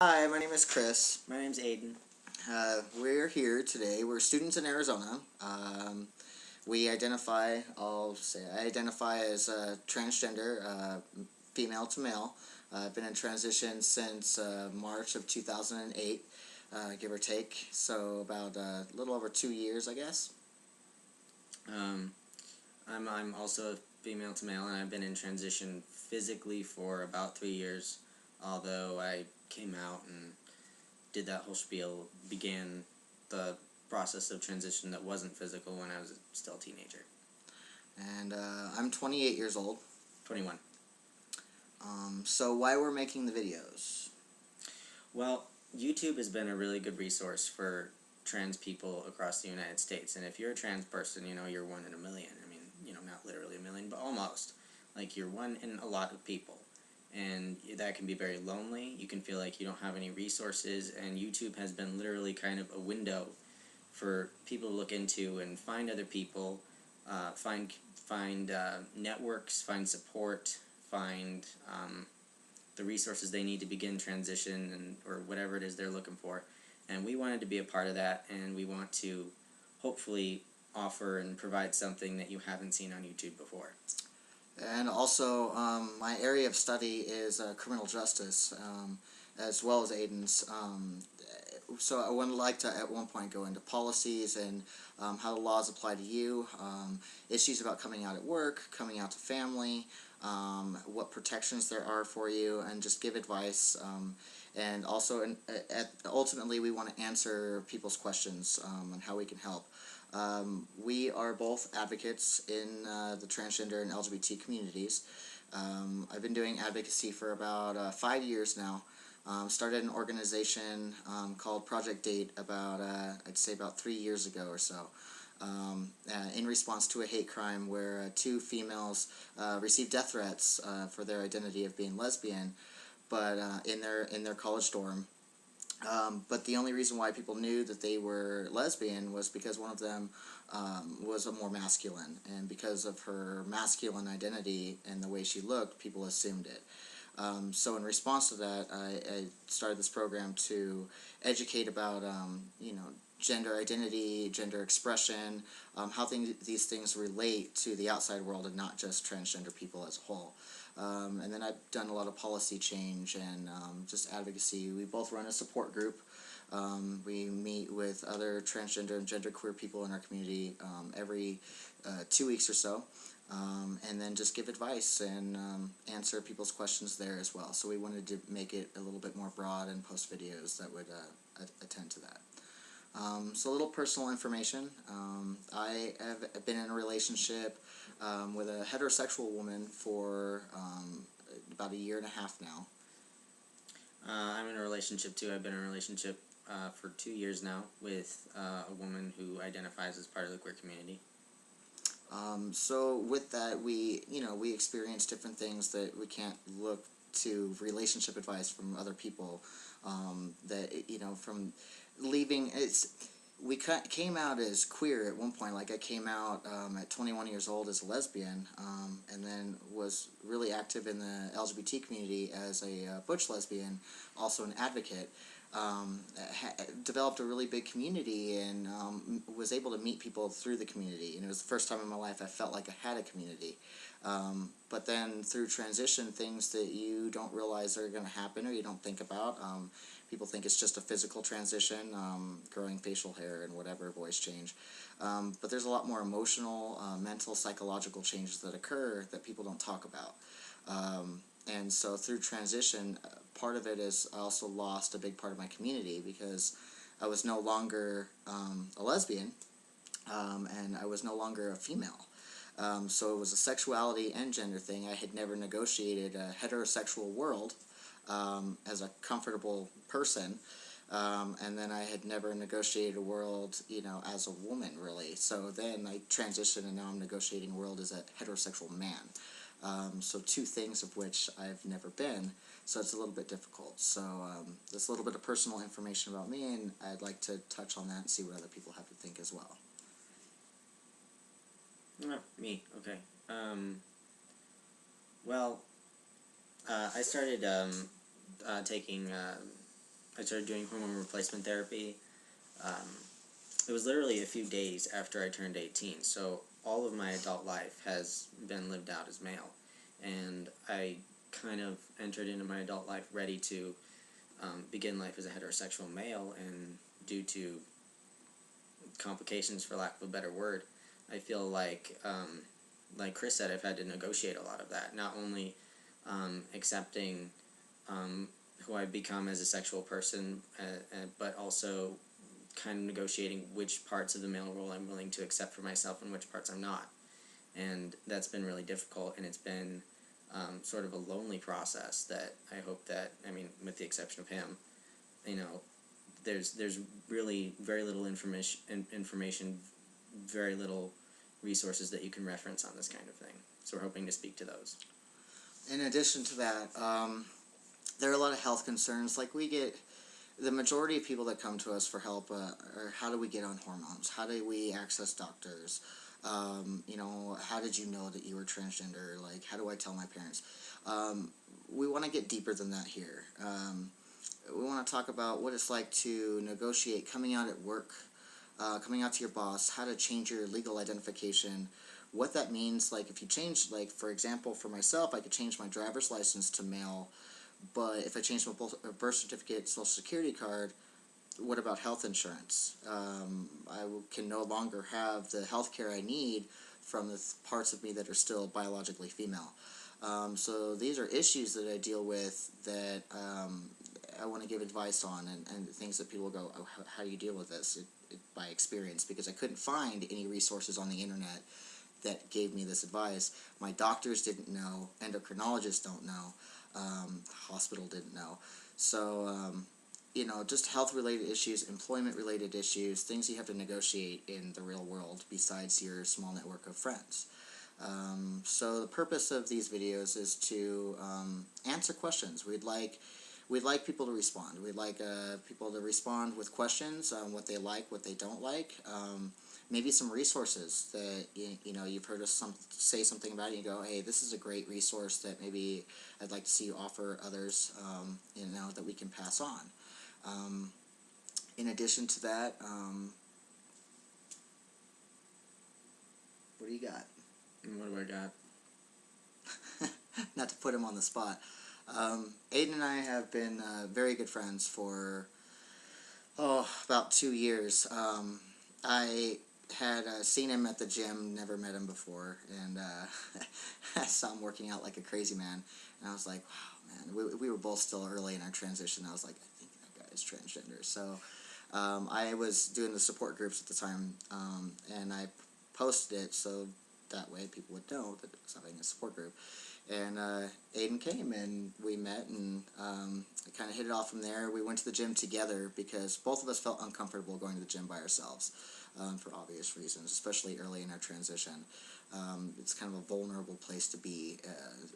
Hi, my name is Chris. My name's Aiden. We're here today. We're students in Arizona. We identify, I identify as transgender, female to male. I've been in transition since March of 2008, give or take. So about a little over 2 years, I guess. I'm also female to male, and I've been in transition physically for about 3 years, although I came out and did that whole spiel, began the process of transition that wasn't physical when I was still a teenager. And I'm 28 years old. 21. So why we're making the videos? Well, YouTube has been a really good resource for trans people across the United States, and if you're a trans person, you're one in a million. I mean, not literally a million, but almost. Like, you're one in a lot of people, and that can be very lonely. You can feel like you don't have any resources, and YouTube has been literally kind of a window for people to look into and find other people, find networks, find support, find the resources they need to begin transition or whatever it is they're looking for. And we wanted to be a part of that, and we want to hopefully offer and provide something that you haven't seen on YouTube before. And also, my area of study is criminal justice, as well as Aiden's. So I would like to, at one point, go into policies and how the laws apply to you, issues about coming out at work, coming out to family, what protections there are for you, and just give advice. And also, ultimately, we want to answer people's questions on how we can help. We are both advocates in the transgender and LGBT communities. I've been doing advocacy for about 5 years now. Started an organization called Project Date about, I'd say about 3 years ago or so, in response to a hate crime where 2 females received death threats for their identity of being lesbian, but in their college dorm. But the only reason why people knew that they were lesbian was because one of them was a more masculine, and because of her masculine identity and the way she looked, people assumed it. So in response to that, I started this program to educate about, gender identity, gender expression, how these things relate to the outside world and not just transgender people as a whole. And then I've done a lot of policy change and just advocacy. We both run a support group. We meet with other transgender and genderqueer people in our community every 2 weeks or so. And then just give advice and answer people's questions there as well. So we wanted to make it a little bit more broad and post videos that would attend to that. So a little personal information. I have been in a relationship with a heterosexual woman for about 1.5 years now. I'm in a relationship too. I've been in a relationship for 2 years now with a woman who identifies as part of the queer community. So with that, we experience different things that we can't look to relationship advice from other people. From leaving, we came out as queer at one point. Like, I came out at 21 years old as a lesbian, and then was really active in the LGBT community as a butch lesbian, also an advocate. Developed a really big community and was able to meet people through the community, and it was the first time in my life I felt like I had a community. But then through transition, things that you don't realize are going to happen or you don't think about. People think it's just a physical transition, growing facial hair and whatever, voice change. But there's a lot more emotional, mental, psychological changes that occur that people don't talk about. And so through transition, part of it is I also lost a big part of my community because I was no longer a lesbian, and I was no longer a female. So it was a sexuality and gender thing. I had never negotiated a heterosexual world as a comfortable person, and then I had never negotiated a world, as a woman, really. So then I transitioned, and now I'm negotiating a world as a heterosexual man. So 2 things of which I've never been, so it's a little bit difficult. So there's a little bit of personal information about me, and I'd like to touch on that and see what other people have to think as well. Me, okay. Well, I started taking I started doing hormone replacement therapy. Um, it was literally a few days after I turned 18, so all of my adult life has been lived out as male, and I kind of entered into my adult life ready to begin life as a heterosexual male, and due to complications, for lack of a better word, I feel like Chris said, I've had to negotiate a lot of that. Not only accepting who I've become as a sexual person, but also kind of negotiating which parts of the male role I'm willing to accept for myself and which parts I'm not. And that's been really difficult, and it's been sort of a lonely process that I hope that, I mean, with the exception of him, you know, there's really very little information, very little resources that you can reference on this kind of thing. So we're hoping to speak to those. In addition to that, there are a lot of health concerns. Like, we get the majority of people that come to us for help are, how do we get on hormones? How do we access doctors? You know, how did you know that you were transgender? Like, how do I tell my parents? We want to get deeper than that here. We want to talk about what it's like to negotiate coming out at work, coming out to your boss, how to change your legal identification, what that means. Like, if you change, like, for example, for myself, I could change my driver's license to male, but if I change my birth certificate, social security card, what about health insurance? I can no longer have the health care I need from the parts of me that are still biologically female. So these are issues that I deal with that I want to give advice on, and things that people go, oh, how do you deal with this? By experience, because I couldn't find any resources on the internet that gave me this advice. My doctors didn't know, endocrinologists don't know, hospital didn't know. So, you know, just health-related issues, employment-related issues, things you have to negotiate in the real world besides your small network of friends. So the purpose of these videos is to answer questions. We'd like people to respond. We'd like people to respond with questions on what they like, what they don't like. Maybe some resources that you know, you've heard us say something about it, and you go, hey, this is a great resource that maybe I'd like to see you offer others, you know, that we can pass on. In addition to that, what do you got? What do I got? Not to put him on the spot. Aiden and I have been very good friends for, about 2 years. I had seen him at the gym, never met him before, and I saw him working out like a crazy man, and I was like, wow, man, we were both still early in our transition. I was like, I think that guy is transgender. So I was doing the support groups at the time, and I posted it so that way people would know that it was having a support group. And Aiden came, and we met, and kind of hit it off from there. We went to the gym together because both of us felt uncomfortable going to the gym by ourselves, for obvious reasons, especially early in our transition. It's kind of a vulnerable place to be,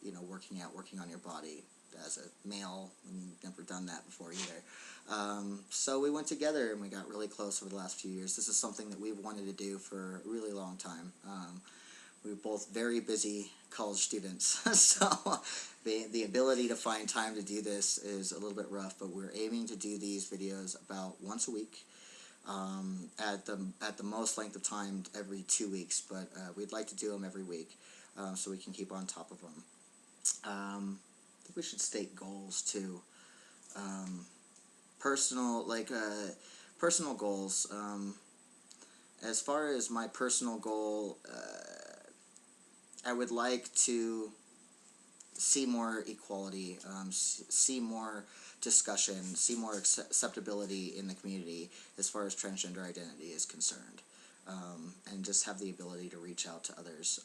you know, working on your body as a male, and you've never done that before either. So we went together, and we got really close over the last few years. This is something that we've wanted to do for a really long time. We were both very busy college students, so the ability to find time to do this is a little bit rough, but we're aiming to do these videos about once a week, at the most length of time every 2 weeks, but we'd like to do them every week, so we can keep on top of them. I think we should state goals too. Personal goals. As far as my personal goal, I would like to see more equality, see more discussion, see more acceptability in the community as far as transgender identity is concerned, and just have the ability to reach out to others.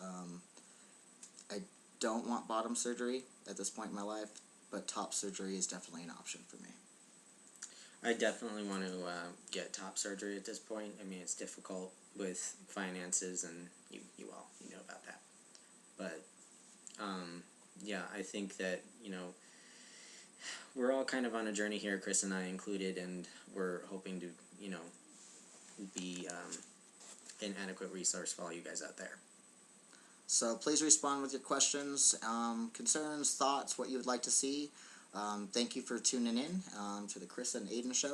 I don't want bottom surgery at this point in my life, but top surgery is definitely an option for me. I definitely want to get top surgery at this point. I mean, it's difficult with finances, and you know about that. But, yeah, I think that, you know, we're all kind of on a journey here, Chris and I included, and we're hoping to, you know, be an adequate resource for all you guys out there. So please respond with your questions, concerns, thoughts, what you would like to see. Thank you for tuning in to the Chris and Aiden show.